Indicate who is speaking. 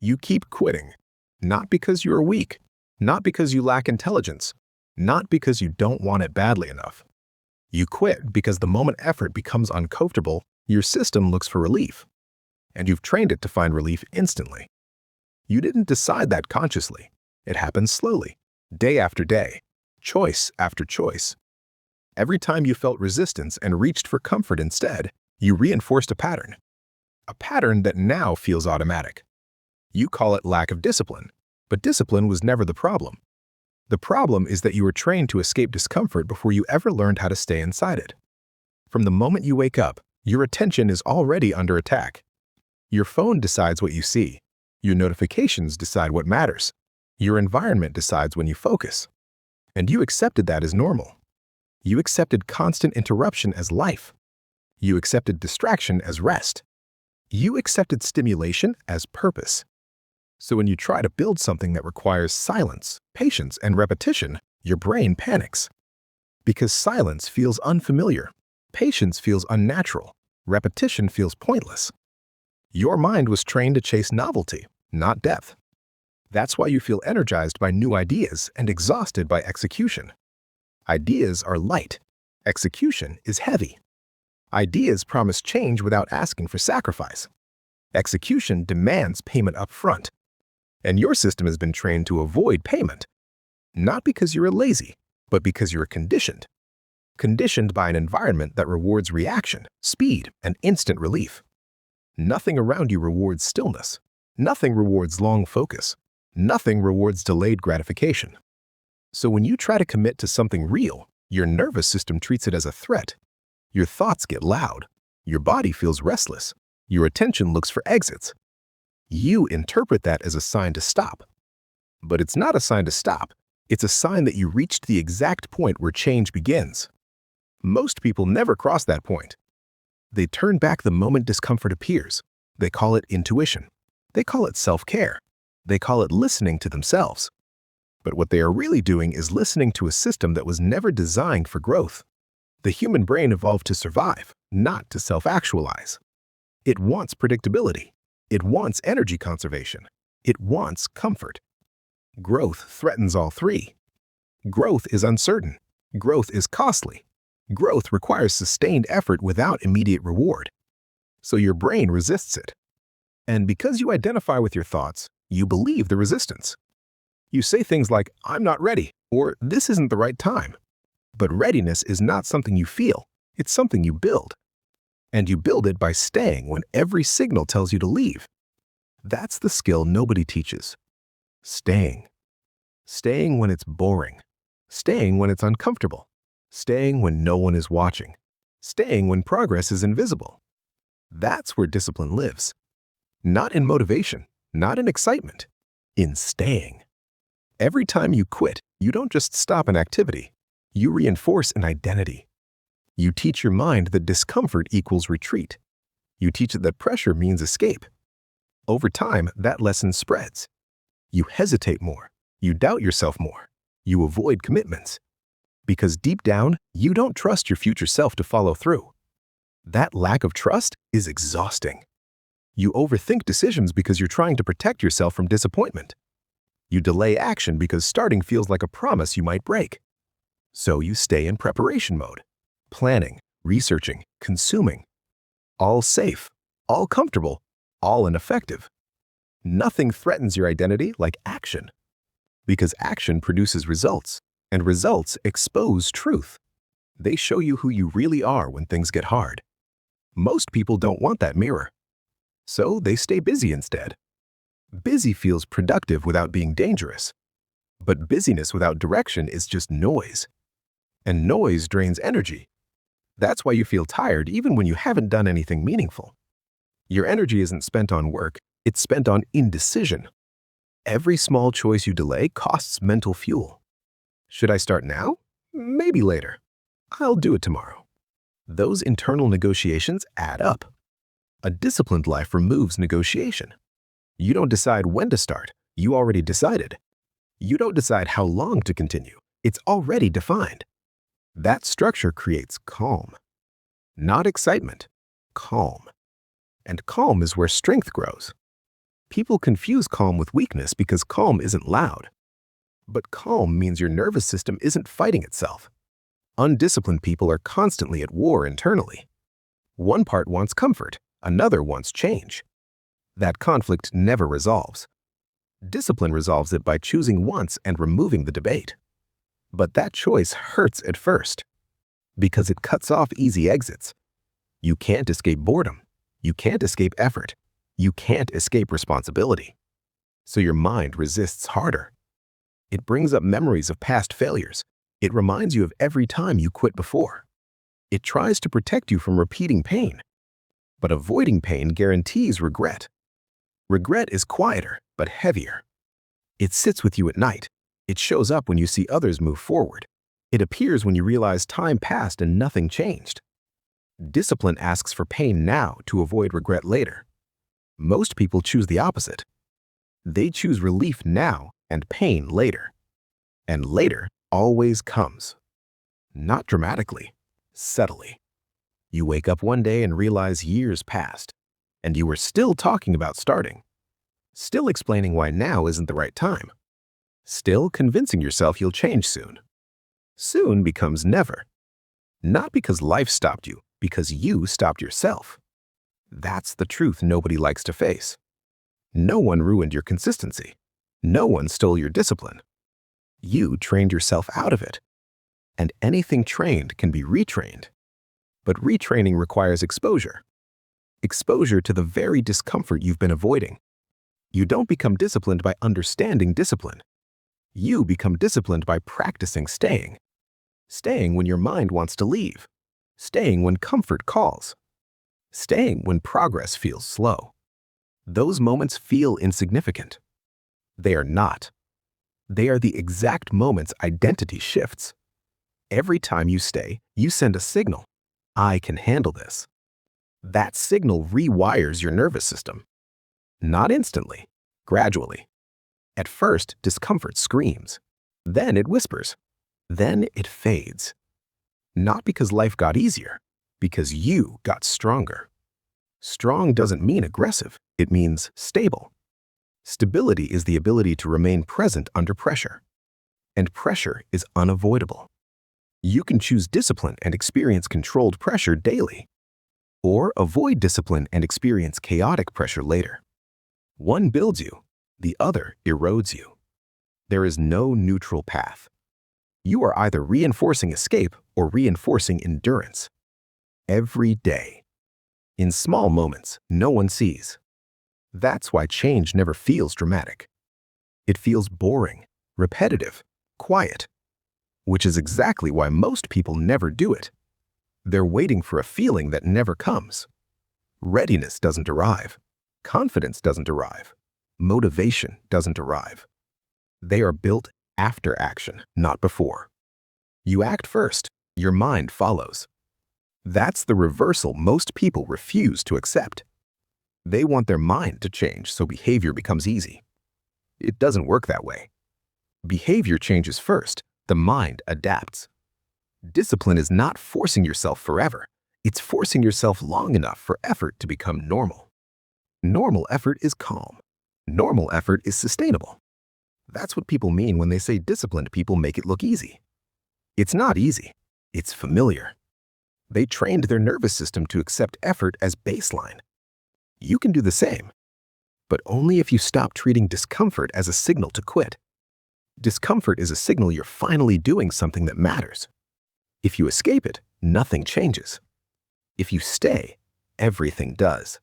Speaker 1: You keep quitting, not because you are weak, not because you lack intelligence, not because you don't want it badly enough. You quit because the moment effort becomes uncomfortable, your system looks for relief, and you've trained it to find relief instantly. You didn't decide that consciously. It happens slowly, day after day, choice after choice. Every time you felt resistance and reached for comfort instead, you reinforced a pattern that now feels automatic. You call it lack of discipline, but discipline was never the problem. The problem is that you were trained to escape discomfort before you ever learned how to stay inside it. From the moment you wake up, your attention is already under attack. Your phone decides what you see. Your notifications decide what matters. Your environment decides when you focus. And you accepted that as normal. You accepted constant interruption as life. You accepted distraction as rest. You accepted stimulation as purpose. So when you try to build something that requires silence, patience, and repetition, your brain panics. Because silence feels unfamiliar, patience feels unnatural, repetition feels pointless. Your mind was trained to chase novelty, not depth. That's why you feel energized by new ideas and exhausted by execution. Ideas are light. Execution is heavy. Ideas promise change without asking for sacrifice. Execution demands payment up front. And your system has been trained to avoid payment, not because you're lazy, but because you're conditioned. Conditioned by an environment that rewards reaction, speed, and instant relief. Nothing around you rewards stillness. Nothing rewards long focus. Nothing rewards delayed gratification. So when you try to commit to something real, your nervous system treats it as a threat. Your thoughts get loud. Your body feels restless. Your attention looks for exits. You interpret that as a sign to stop. But it's not a sign to stop. It's a sign that you reached the exact point where change begins. Most people never cross that point. They turn back the moment discomfort appears. They call it intuition. They call it self-care. They call it listening to themselves. But what they are really doing is listening to a system that was never designed for growth. The human brain evolved to survive, not to self-actualize. It wants predictability. It wants energy conservation. It wants comfort. Growth threatens all three. Growth is uncertain. Growth is costly. Growth requires sustained effort without immediate reward. So your brain resists it. And because you identify with your thoughts, you believe the resistance. You say things like, "I'm not ready," or "This isn't the right time." But readiness is not something you feel. It's something you build. And you build it by staying when every signal tells you to leave. That's the skill nobody teaches. Staying. Staying when it's boring. Staying when it's uncomfortable. Staying when no one is watching. Staying when progress is invisible. That's where discipline lives. Not in motivation, not in excitement, in staying. Every time you quit, you don't just stop an activity. You reinforce an identity. You teach your mind that discomfort equals retreat. You teach it that pressure means escape. Over time, that lesson spreads. You hesitate more. You doubt yourself more. You avoid commitments. Because deep down, you don't trust your future self to follow through. That lack of trust is exhausting. You overthink decisions because you're trying to protect yourself from disappointment. You delay action because starting feels like a promise you might break. So you stay in preparation mode. Planning, researching, consuming. All safe, all comfortable, all ineffective. Nothing threatens your identity like action. Because action produces results, and results expose truth. They show you who you really are when things get hard. Most people don't want that mirror. So they stay busy instead. Busy feels productive without being dangerous. But busyness without direction is just noise. And noise drains energy. That's why you feel tired even when you haven't done anything meaningful. Your energy isn't spent on work, it's spent on indecision. Every small choice you delay costs mental fuel. Should I start now? Maybe later. I'll do it tomorrow. Those internal negotiations add up. A disciplined life removes negotiation. You don't decide when to start, you already decided. You don't decide how long to continue, it's already defined. That structure creates calm. Not excitement, calm. And calm is where strength grows. People confuse calm with weakness because calm isn't loud. But calm means your nervous system isn't fighting itself. Undisciplined people are constantly at war internally. One part wants comfort, another wants change. That conflict never resolves. Discipline resolves it by choosing once and removing the debate. But that choice hurts at first, because it cuts off easy exits. You can't escape boredom. You can't escape effort. You can't escape responsibility. So your mind resists harder. It brings up memories of past failures. It reminds you of every time you quit before. It tries to protect you from repeating pain. But avoiding pain guarantees regret. Regret is quieter, but heavier. It sits with you at night. It shows up when you see others move forward. It appears when you realize time passed and nothing changed. Discipline asks for pain now to avoid regret later. Most people choose the opposite. They choose relief now and pain later. And later always comes. Not dramatically, subtly. You wake up one day and realize years passed, and you were still talking about starting. Still explaining why now isn't the right time. Still convincing yourself you'll change soon. Soon becomes never. Not because life stopped you, because you stopped yourself. That's the truth nobody likes to face. No one ruined your consistency. No one stole your discipline. You trained yourself out of it. And anything trained can be retrained. But retraining requires exposure. Exposure to the very discomfort you've been avoiding. You don't become disciplined by understanding discipline. You become disciplined by practicing staying. Staying when your mind wants to leave. Staying when comfort calls. Staying when progress feels slow. Those moments feel insignificant. They are not. They are the exact moments identity shifts. Every time you stay, you send a signal. I can handle this. That signal rewires your nervous system. Not instantly, gradually. At first, discomfort screams. Then it whispers. Then it fades. Not because life got easier, because you got stronger. Strong doesn't mean aggressive, it means stable. Stability is the ability to remain present under pressure. And pressure is unavoidable. You can choose discipline and experience controlled pressure daily, or avoid discipline and experience chaotic pressure later. One builds you, the other erodes you. There is no neutral path. You are either reinforcing escape or reinforcing endurance. Every day. In small moments no one sees. That's why change never feels dramatic. It feels boring, repetitive, quiet. Which is exactly why most people never do it. They're waiting for a feeling that never comes. Readiness doesn't arrive. Confidence doesn't arrive. Motivation doesn't arrive. They are built after action, not before. You act first, your mind follows. That's the reversal most people refuse to accept. They want their mind to change so behavior becomes easy. It doesn't work that way. Behavior changes first, the mind adapts. Discipline is not forcing yourself forever. It's forcing yourself long enough for effort to become normal. Normal effort is calm. Normal effort is sustainable. That's what people mean when they say disciplined people make it look easy. It's not easy. It's familiar. They trained their nervous system to accept effort as baseline. You can do the same, but only if you stop treating discomfort as a signal to quit. Discomfort is a signal you're finally doing something that matters. If you escape it, nothing changes. If you stay, everything does.